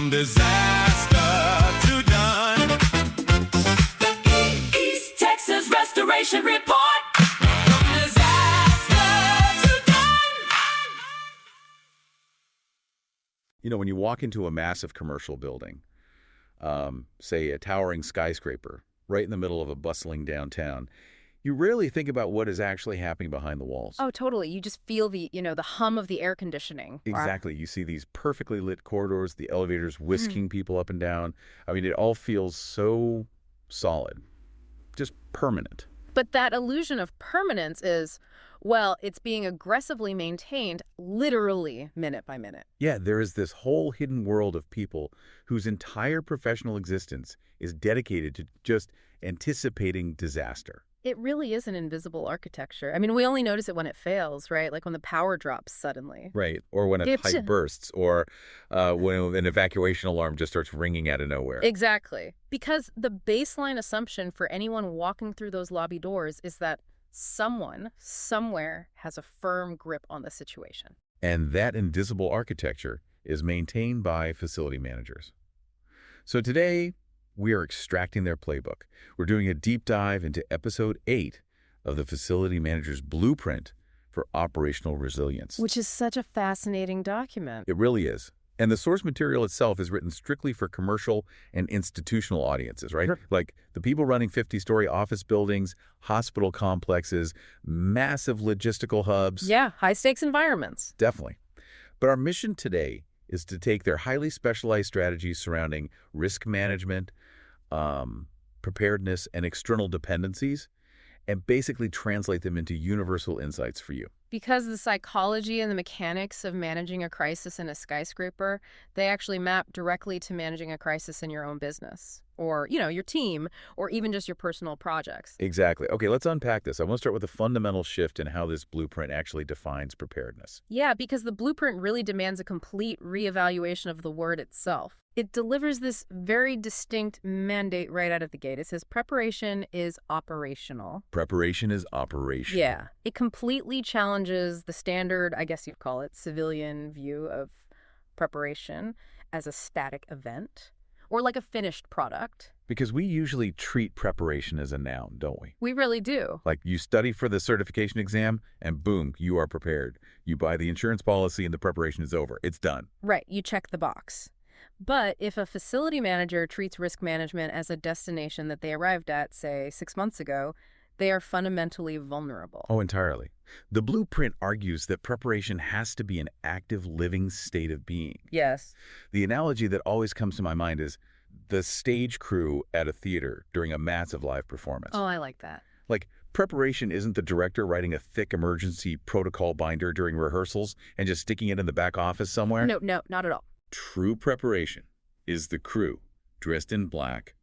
From disaster to done. The East Texans Restoration Report. From disaster to done. You know, when you walk into a massive commercial building, say a towering skyscraper right in the middle of a bustling downtown, you rarely think about what is actually happening behind the walls. Oh, totally. You just feel the hum of the air conditioning. Exactly. You see these perfectly lit corridors, the elevators whisking people up and down. I mean, it all feels so solid, just permanent. But that illusion of permanence is, well, it's being aggressively maintained literally minute by minute. Yeah, there is this whole hidden world of people whose entire professional existence is dedicated to just anticipating disaster. It really is an invisible architecture. I mean, we only notice it when it fails, right? Like when the power drops suddenly. Right, or when a pipe bursts, or when an evacuation alarm just starts ringing out of nowhere. Exactly. Because the baseline assumption for anyone walking through those lobby doors is that someone, somewhere, has a firm grip on the situation. And that invisible architecture is maintained by facility managers. So today, we are extracting their playbook. We're doing a deep dive into episode 8 of the Facility Manager's Blueprint for Operational Resilience. Which is such a fascinating document. It really is. And the source material itself is written strictly for commercial and institutional audiences, right? Sure. Like the people running 50-story office buildings, hospital complexes, massive logistical hubs. Yeah, high-stakes environments. Definitely. But our mission today is to take their highly specialized strategies surrounding risk management, preparedness, and external dependencies, and basically translate them into universal insights for you. Because the psychology and the mechanics of managing a crisis in a skyscraper, they actually map directly to managing a crisis in your own business, or, your team, or even just your personal projects. Exactly. Okay, let's unpack this. I want to start with a fundamental shift in how this blueprint actually defines preparedness. Yeah, because the blueprint really demands a complete reevaluation of the word itself. It delivers this very distinct mandate right out of the gate. It says preparation is operational. Preparation is operational. Yeah. It completely challenges the standard, I guess you'd call it, civilian view of preparation as a static event or like a finished product. Because we usually treat preparation as a noun, don't we? We really do. Like you study for the certification exam and boom, you are prepared. You buy the insurance policy and the preparation is over. It's done. Right. You check the box. But if a facility manager treats risk management as a destination that they arrived at, say, 6 months ago, they are fundamentally vulnerable. Oh, entirely. The blueprint argues that preparation has to be an active, living state of being. Yes. The analogy that always comes to my mind is the stage crew at a theater during a massive live performance. Oh, I like that. Like, preparation isn't the director writing a thick emergency protocol binder during rehearsals and just sticking it in the back office somewhere. No, not at all. True preparation is the crew, dressed in black,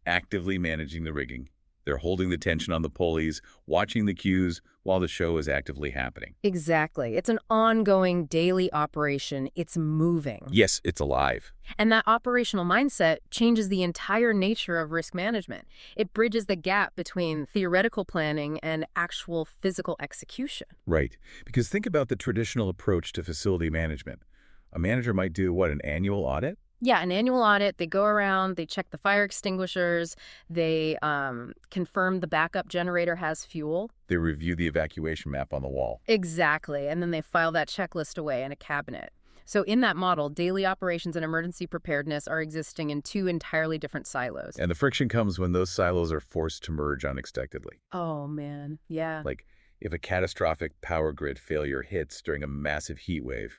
actively managing the rigging. They're holding the tension on the pulleys, watching the cues while the show is actively happening. Exactly. It's an ongoing daily operation. It's moving. Yes, it's alive. And that operational mindset changes the entire nature of risk management. It bridges the gap between theoretical planning and actual physical execution. Right. Because think about the traditional approach to facility management. A manager might do, an annual audit? Yeah, an annual audit. They go around, they check the fire extinguishers, they confirm the backup generator has fuel. They review the evacuation map on the wall. Exactly, and then they file that checklist away in a cabinet. So in that model, daily operations and emergency preparedness are existing in two entirely different silos. And the friction comes when those silos are forced to merge unexpectedly. Oh, man, yeah. Like if a catastrophic power grid failure hits during a massive heat wave,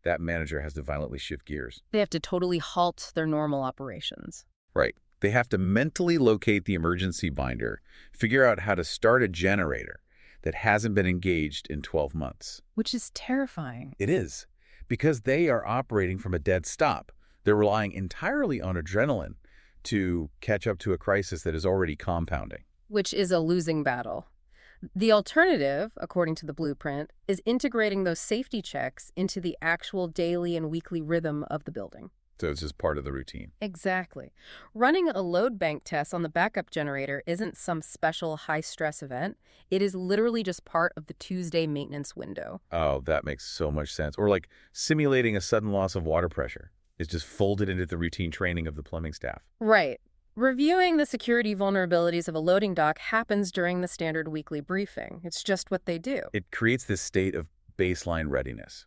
that manager has to violently shift gears. They have to totally halt their normal operations. Right. They have to mentally locate the emergency binder, figure out how to start a generator that hasn't been engaged in 12 months. Which is terrifying. It is, because they are operating from a dead stop. They're relying entirely on adrenaline to catch up to a crisis that is already compounding. Which is a losing battle. The alternative, according to the blueprint, is integrating those safety checks into the actual daily and weekly rhythm of the building. So it's just part of the routine. Exactly. Running a load bank test on the backup generator isn't some special high-stress event. It is literally just part of the Tuesday maintenance window. Oh, that makes so much sense. Or like simulating a sudden loss of water pressure. It's just folded into the routine training of the plumbing staff. Right. Reviewing the security vulnerabilities of a loading dock happens during the standard weekly briefing. It's just what they do. It creates this state of baseline readiness.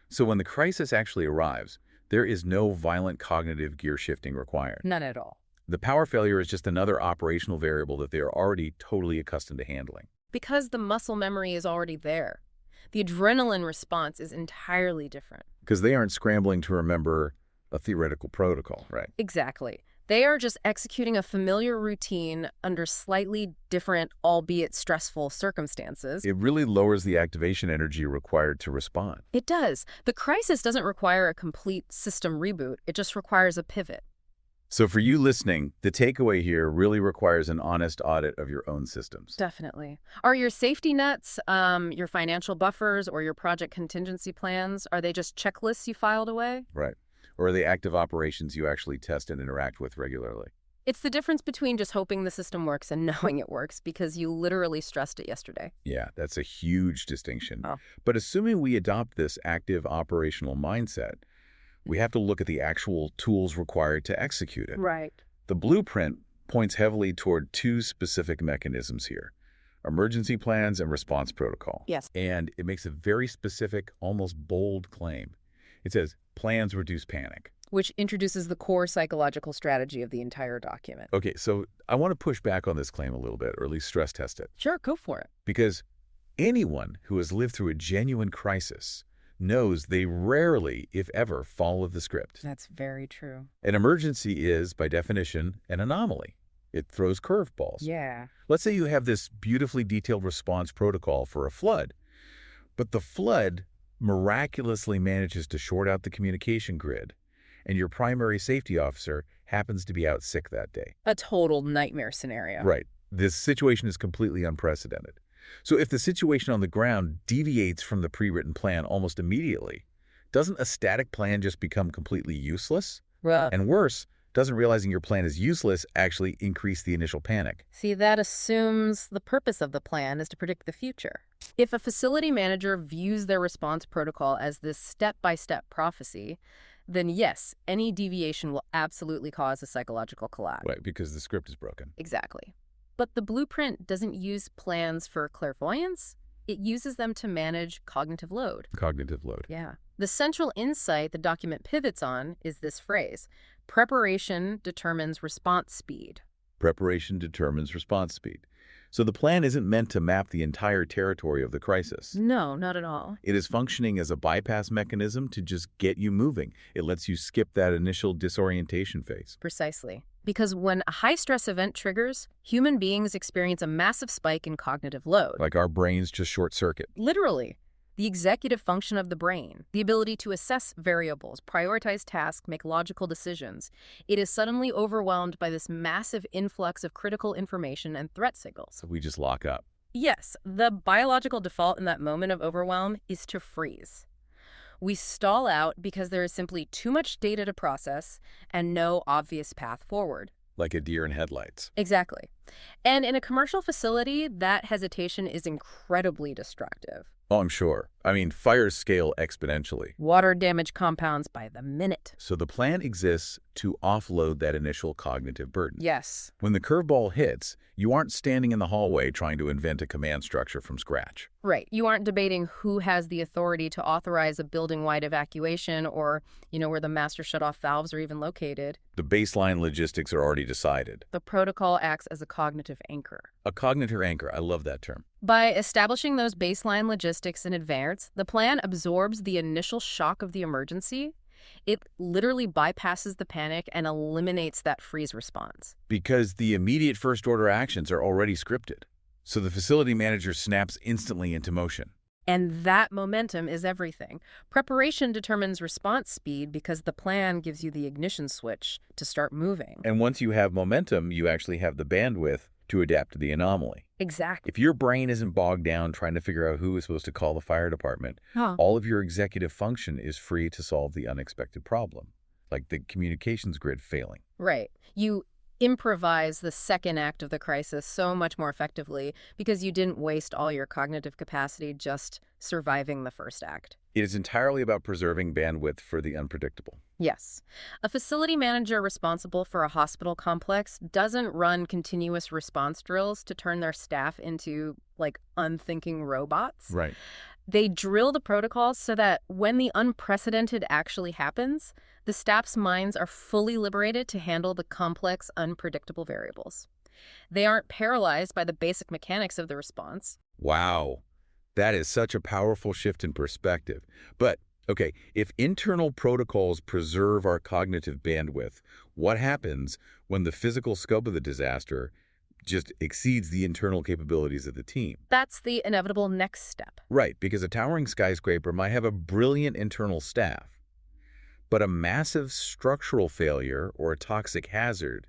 So when the crisis actually arrives, there is no violent cognitive gear shifting required. None at all. The power failure is just another operational variable that they are already totally accustomed to handling. Because the muscle memory is already there. The adrenaline response is entirely different. Because they aren't scrambling to remember a theoretical protocol, right? Exactly. They are just executing a familiar routine under slightly different, albeit stressful, circumstances. It really lowers the activation energy required to respond. It does. The crisis doesn't require a complete system reboot. It just requires a pivot. So for you listening, the takeaway here really requires an honest audit of your own systems. Definitely. Are your safety nets, your financial buffers, or your project contingency plans, are they just checklists you filed away? Right. Or are they active operations you actually test and interact with regularly? It's the difference between just hoping the system works and knowing it works because you literally stressed it yesterday. Yeah, that's a huge distinction. Oh. But assuming we adopt this active operational mindset, we have to look at the actual tools required to execute it. Right. The blueprint points heavily toward two specific mechanisms here: emergency plans and response protocol. Yes. And it makes a very specific, almost bold claim. It says, plans reduce panic. Which introduces the core psychological strategy of the entire document. Okay, so I want to push back on this claim a little bit, or at least stress test it. Sure, go for it. Because anyone who has lived through a genuine crisis knows they rarely, if ever, follow the script. That's very true. An emergency is, by definition, an anomaly. It throws curveballs. Yeah. Let's say you have this beautifully detailed response protocol for a flood, but the flood miraculously manages to short out the communication grid, and your primary safety officer happens to be out sick that day. A total nightmare scenario. Right. This situation is completely unprecedented. So if the situation on the ground deviates from the pre-written plan almost immediately, doesn't a static plan just become completely useless? Well, And worse, doesn't realizing your plan is useless actually increase the initial panic? see, that assumes the purpose of the plan is to predict the future. If a facility manager views their response protocol as this step-by-step prophecy, then yes, any deviation will absolutely cause a psychological collapse. Right, because the script is broken. Exactly. But the blueprint doesn't use plans for clairvoyance. It uses them to manage cognitive load. Cognitive load. Yeah. The central insight the document pivots on is this phrase: preparation determines response speed. Preparation determines response speed. So the plan isn't meant to map the entire territory of the crisis. No, not at all. It is functioning as a bypass mechanism to just get you moving. It lets you skip that initial disorientation phase. Precisely. Because when a high-stress event triggers, human beings experience a massive spike in cognitive load. Like our brains just short circuit. Literally. The executive function of the brain, the ability to assess variables, prioritize tasks, make logical decisions. It is suddenly overwhelmed by this massive influx of critical information and threat signals. So we just lock up. Yes, the biological default in that moment of overwhelm is to freeze. We stall out because there is simply too much data to process and no obvious path forward. Like a deer in headlights. Exactly. And in a commercial facility, that hesitation is incredibly destructive. Oh, I'm sure. I mean, fires scale exponentially. Water damage compounds by the minute. So the plan exists to offload that initial cognitive burden. Yes. When the curveball hits, you aren't standing in the hallway trying to invent a command structure from scratch. Right. You aren't debating who has the authority to authorize a building-wide evacuation or, where the master shutoff valves are even located. The baseline logistics are already decided. The protocol acts as a cognitive anchor. A cognitive anchor. I love that term. By establishing those baseline logistics in advance, the plan absorbs the initial shock of the emergency. It literally bypasses the panic and eliminates that freeze response. Because the immediate first-order actions are already scripted. So the facility manager snaps instantly into motion. And that momentum is everything. Preparation determines response speed because the plan gives you the ignition switch to start moving. And once you have momentum, you actually have the bandwidth to adapt to the anomaly. Exactly. If your brain isn't bogged down trying to figure out who is supposed to call the fire department, all of your executive function is free to solve the unexpected problem, like the communications grid failing. Right. You improvise the second act of the crisis so much more effectively because you didn't waste all your cognitive capacity just surviving the first act. It is entirely about preserving bandwidth for the unpredictable. Yes. A facility manager responsible for a hospital complex doesn't run continuous response drills to turn their staff into, like, unthinking robots. Right. They drill the protocols so that when the unprecedented actually happens, the staff's minds are fully liberated to handle the complex, unpredictable variables. They aren't paralyzed by the basic mechanics of the response. Wow. That is such a powerful shift in perspective. But, okay, if internal protocols preserve our cognitive bandwidth, what happens when the physical scope of the disaster just exceeds the internal capabilities of the team? That's the inevitable next step. Right, because a towering skyscraper might have a brilliant internal staff, but a massive structural failure or a toxic hazard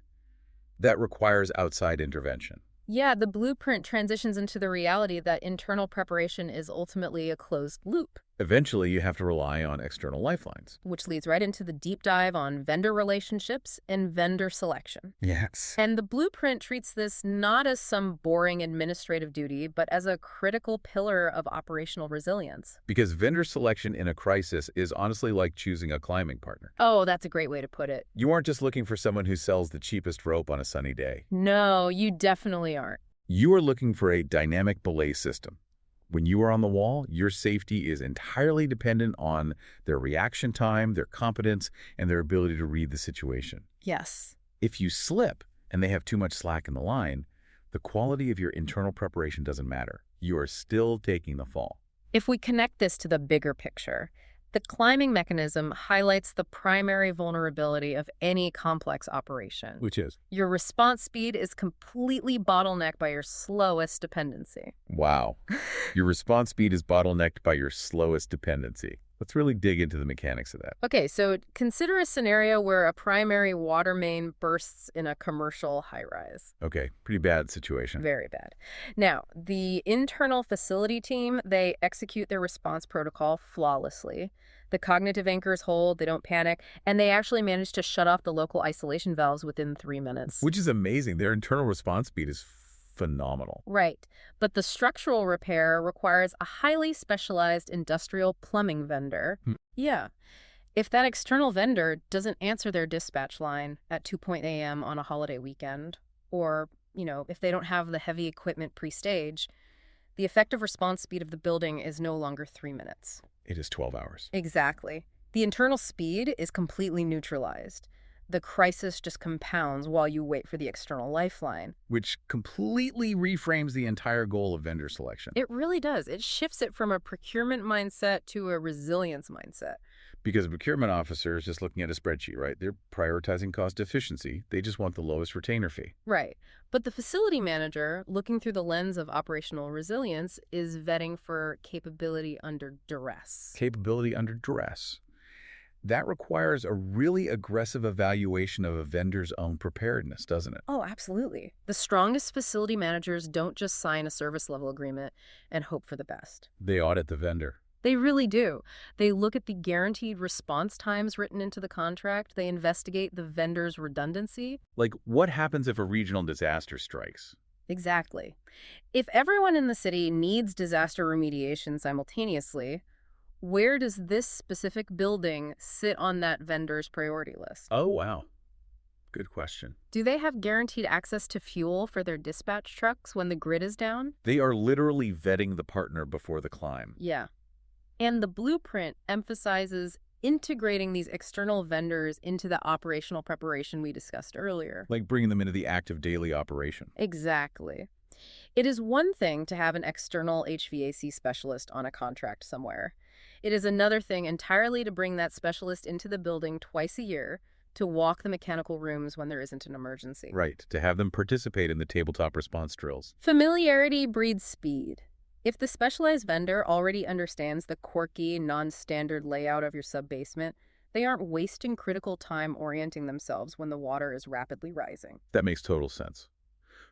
that requires outside intervention. Yeah, the blueprint transitions into the reality that internal preparation is ultimately a closed loop, Eventually, you have to rely on external lifelines. which leads right into the deep dive on vendor relationships and vendor selection. Yes. And the blueprint treats this not as some boring administrative duty, but as a critical pillar of operational resilience. Because vendor selection in a crisis is honestly like choosing a climbing partner. Oh, that's a great way to put it. You aren't just looking for someone who sells the cheapest rope on a sunny day. No, you definitely aren't. You are looking for a dynamic belay system. When you are on the wall, your safety is entirely dependent on their reaction time, their competence, and their ability to read the situation. Yes. If you slip and they have too much slack in the line, the quality of your internal preparation doesn't matter. You are still taking the fall. If we connect this to the bigger picture, the climbing mechanism highlights the primary vulnerability of any complex operation. Which is? Your response speed is completely bottlenecked by your slowest dependency. Wow. Your response speed is bottlenecked by your slowest dependency. Let's really dig into the mechanics of that. Okay, so consider a scenario where a primary water main bursts in a commercial high-rise. Okay, pretty bad situation. Very bad. Now, the internal facility team, they execute their response protocol flawlessly. The cognitive anchors hold, they don't panic, and they actually manage to shut off the local isolation valves within 3 minutes. Which is amazing. Their internal response speed is phenomenal. Right. But the structural repair requires a highly specialized industrial plumbing vendor. Yeah. If that external vendor doesn't answer their dispatch line at 2 a.m. on a holiday weekend, or, if they don't have the heavy equipment pre-stage, the effective response speed of the building is no longer 3 minutes. It is 12 hours. Exactly. The internal speed is completely neutralized. The crisis just compounds while you wait for the external lifeline. Which completely reframes the entire goal of vendor selection. It really does. It shifts it from a procurement mindset to a resilience mindset. Because a procurement officer is just looking at a spreadsheet, right? They're prioritizing cost efficiency. They just want the lowest retainer fee. Right. But the facility manager, looking through the lens of operational resilience, is vetting for capability under duress. Capability under duress. That requires a really aggressive evaluation of a vendor's own preparedness, doesn't it? Oh, absolutely. The strongest facility managers don't just sign a service level agreement and hope for the best. They audit the vendor. They really do. They look at the guaranteed response times written into the contract. They investigate the vendor's redundancy. Like, what happens if a regional disaster strikes? Exactly. If everyone in the city needs disaster remediation simultaneously, where does this specific building sit on that vendor's priority list? Oh, wow. Good question. Do they have guaranteed access to fuel for their dispatch trucks when the grid is down? They are literally vetting the partner before the climb. Yeah. And the blueprint emphasizes integrating these external vendors into the operational preparation we discussed earlier. Like bringing them into the active daily operation. Exactly. It is one thing to have an external HVAC specialist on a contract somewhere. It is another thing entirely to bring that specialist into the building twice a year to walk the mechanical rooms when there isn't an emergency. Right, to have them participate in the tabletop response drills. Familiarity breeds speed. If the specialized vendor already understands the quirky, non-standard layout of your sub-basement, they aren't wasting critical time orienting themselves when the water is rapidly rising. That makes total sense.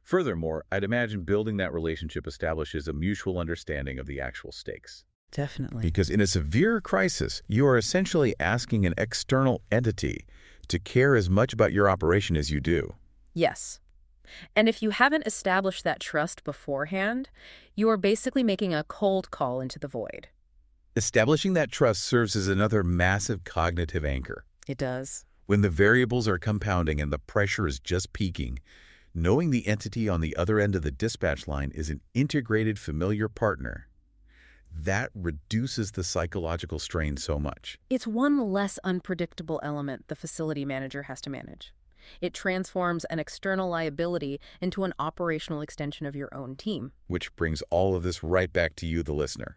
Furthermore, I'd imagine building that relationship establishes a mutual understanding of the actual stakes. Definitely. Because in a severe crisis, you are essentially asking an external entity to care as much about your operation as you do. Yes. And if you haven't established that trust beforehand, you are basically making a cold call into the void. Establishing that trust serves as another massive cognitive anchor. It does. When the variables are compounding and the pressure is just peaking, knowing the entity on the other end of the dispatch line is an integrated, familiar partner, that reduces the psychological strain so much. It's one less unpredictable element the facility manager has to manage. It transforms an external liability into an operational extension of your own team. Which brings all of this right back to you, the listener.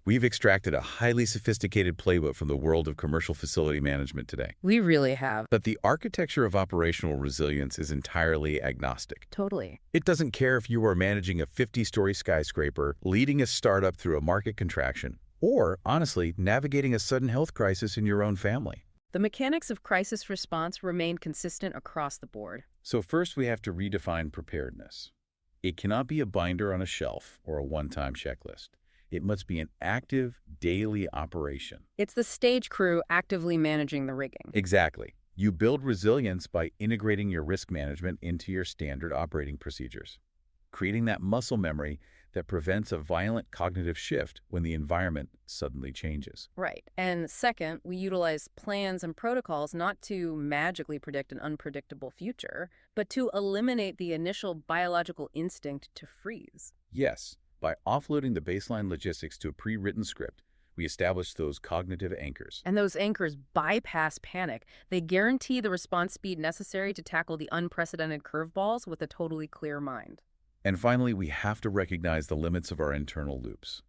We've extracted a highly sophisticated playbook from the world of commercial facility management today. We really have. But the architecture of operational resilience is entirely agnostic. Totally. It doesn't care if you are managing a 50-story skyscraper, leading a startup through a market contraction, or, honestly, navigating a sudden health crisis in your own family. The mechanics of crisis response remain consistent across the board. So first, we have to redefine preparedness. It cannot be a binder on a shelf or a one-time checklist. It must be an active, daily operation. It's the stage crew actively managing the rigging. Exactly. You build resilience by integrating your risk management into your standard operating procedures, creating that muscle memory that prevents a violent cognitive shift when the environment suddenly changes. Right. And second, we utilize plans and protocols not to magically predict an unpredictable future, but to eliminate the initial biological instinct to freeze. Yes, by offloading the baseline logistics to a pre-written script, we establish those cognitive anchors. And those anchors bypass panic. They guarantee the response speed necessary to tackle the unprecedented curveballs with a totally clear mind. And finally, we have to recognize the limits of our internal loops.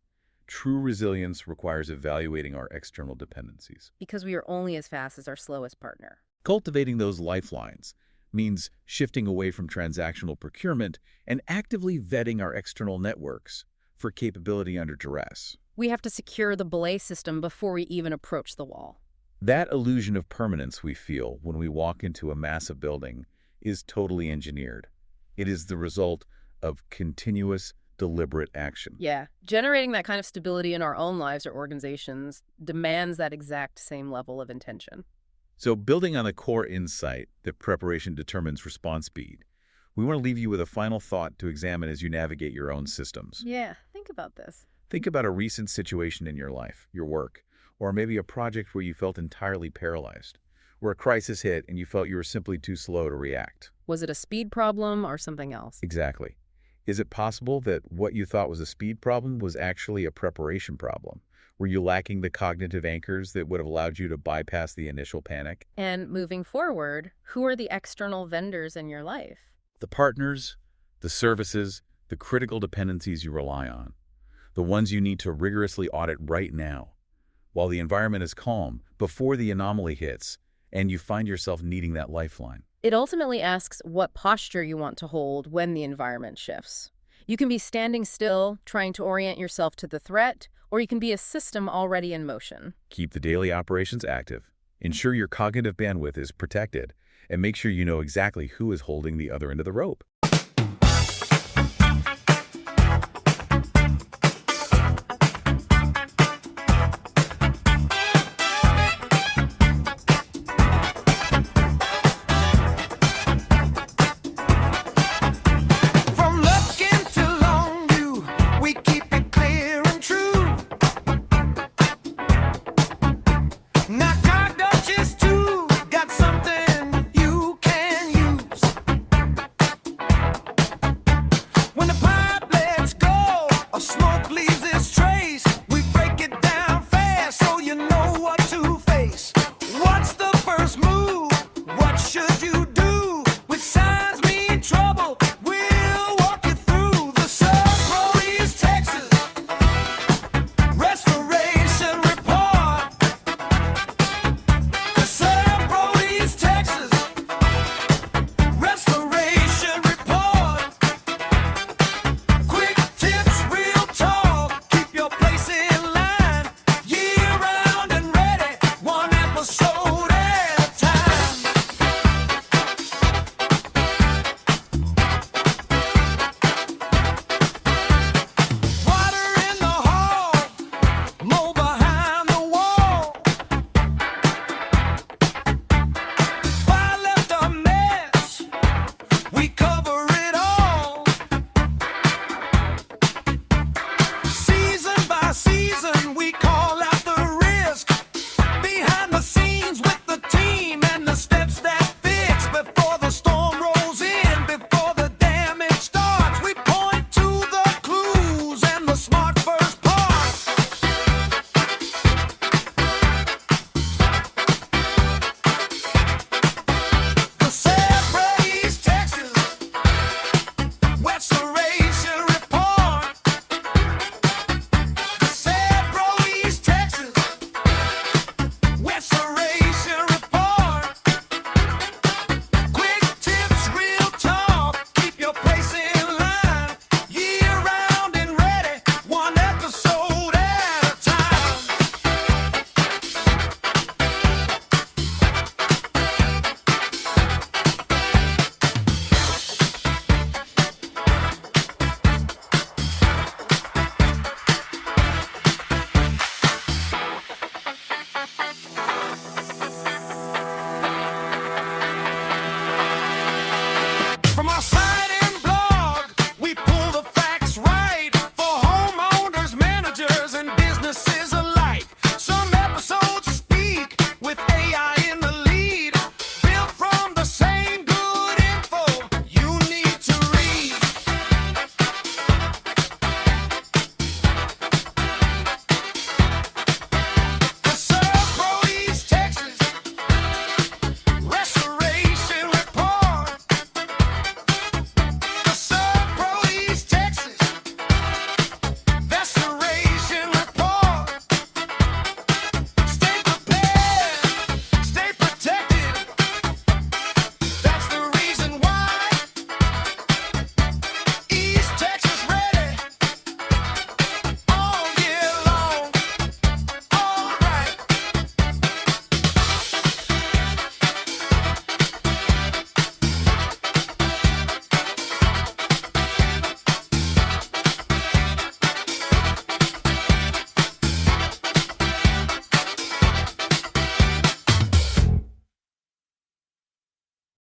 True resilience requires evaluating our external dependencies. Because we are only as fast as our slowest partner. Cultivating those lifelines means shifting away from transactional procurement and actively vetting our external networks for capability under duress. We have to secure the belay system before we even approach the wall. That illusion of permanence we feel when we walk into a massive building is totally engineered. It is the result of continuous, deliberate action. Yeah. Generating that kind of stability in our own lives or organizations demands that exact same level of intention. So building on the core insight that preparation determines response speed, we want to leave you with a final thought to examine as you navigate your own systems. Yeah, think about this. Think about a recent situation in your life, your work, or maybe a project where you felt entirely paralyzed, where a crisis hit and you felt you were simply too slow to react. Was it a speed problem or something else? Exactly. Is it possible that what you thought was a speed problem was actually a preparation problem? Were you lacking the cognitive anchors that would have allowed you to bypass the initial panic? And moving forward, who are the external vendors in your life? The partners, the services, the critical dependencies you rely on. The ones you need to rigorously audit right now, while the environment is calm, before the anomaly hits, and you find yourself needing that lifeline. It ultimately asks what posture you want to hold when the environment shifts. You can be standing still, trying to orient yourself to the threat, or you can be a system already in motion. Keep the daily operations active, ensure your cognitive bandwidth is protected, and make sure you know exactly who is holding the other end of the rope.